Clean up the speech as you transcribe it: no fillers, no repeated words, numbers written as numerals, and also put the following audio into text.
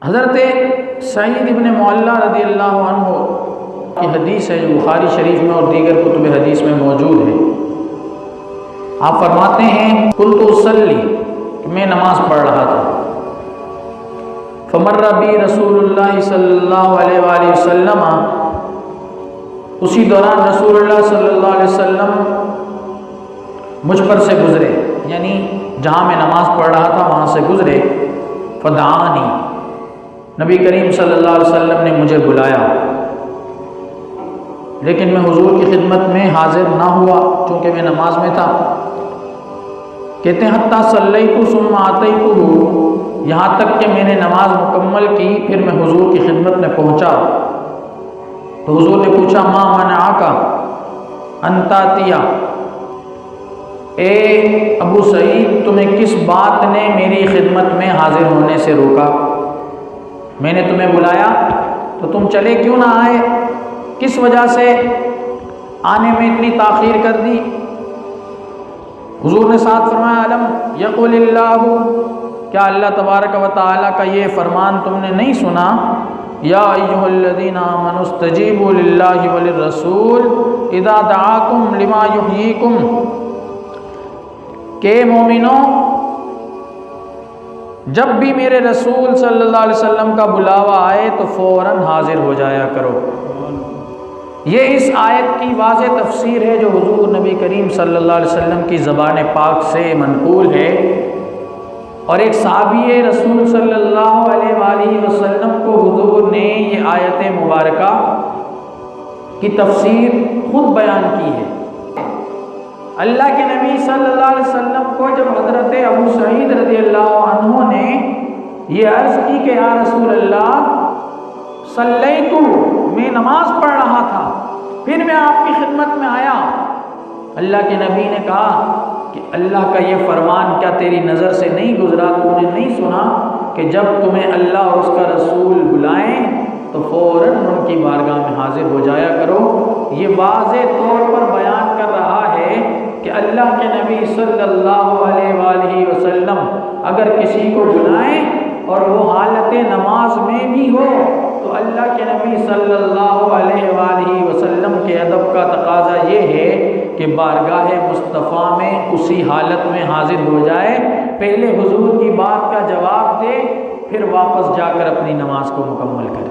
حضرت سعید ابن معلیٰ رضی اللہ عنہ کی حدیث ہے جو بخاری شریف میں اور دیگر کتب حدیث میں موجود ہے۔ آپ فرماتے ہیں قلت اصلی، میں نماز پڑھ رہا تھا، فمر بی رسول اللہ صلی اللہ علیہ وآلہ وسلم، اسی دوران رسول اللہ صلی اللہ علیہ وسلم مجھ پر سے گزرے، یعنی جہاں میں نماز پڑھ رہا تھا وہاں سے گزرے، فدعانی، نبی کریم صلی اللہ علیہ وسلم نے مجھے بلایا، لیکن میں حضور کی خدمت میں حاضر نہ ہوا چونکہ میں نماز میں تھا۔ کہتے ہیں حتیٰ صلیت ثم اتیتہ، یہاں تک کہ میں نے نماز مکمل کی پھر میں حضور کی خدمت میں پہنچا تو حضور نے پوچھا ما منعک ان تأتی، اے ابو سعید تمہیں کس بات نے میری خدمت میں حاضر ہونے سے روکا؟ میں نے تمہیں بلایا تو تم چلے کیوں نہ آئے؟ کس وجہ سے آنے میں اتنی تاخیر کر دی؟ حضور نے ساتھ فرمایا علم یقول اللہ، کیا اللہ تبارک و تعالیٰ کا یہ فرمان تم نے نہیں سنا؟ یا ایھا الذین آمنوا استجیبوا للہ وللرسول اذا دعاکم لما یحییکم، کہ مومنوں جب بھی میرے رسول صلی اللہ علیہ وسلم کا بلاوا آئے تو فوراً حاضر ہو جایا کرو۔ یہ اس آیت کی واضح تفسیر ہے جو حضور نبی کریم صلی اللہ علیہ وسلم کی زبان پاک سے منقول ہے، اور ایک صحابی رسول صلی اللہ علیہ وآلہ وسلم کو حضور نے یہ آیت مبارکہ کی تفسیر خود بیان کی ہے۔ اللہ کے نبی صلی اللہ علیہ وسلم کو جب حضرت ابو سعید رضی اللہ عنہ نے یہ عرض کی کہ یا رسول اللہ صلیت، میں نماز پڑھ رہا تھا پھر میں آپ کی خدمت میں آیا، اللہ کے نبی نے کہا کہ اللہ کا یہ فرمان کیا تیری نظر سے نہیں گزرا؟ تو نے نہیں سنا کہ جب تمہیں اللہ اور اس کا رسول بلائیں تو فوراً ان کی بارگاہ میں حاضر ہو جایا کرو۔ یہ واضح طور پر بیان کر رہا ہے کہ اللہ کے نبی صلی اللہ علیہ وآلہ وسلم اگر کسی کو بلائیں اور وہ حالت نماز میں بھی ہو تو اللہ کے نبی صلی اللہ علیہ وآلہ وسلم کے ادب کا تقاضا یہ ہے کہ بارگاہ مصطفیٰ میں اسی حالت میں حاضر ہو جائے، پہلے حضور کی بات کا جواب دے، پھر واپس جا کر اپنی نماز کو مکمل کرے۔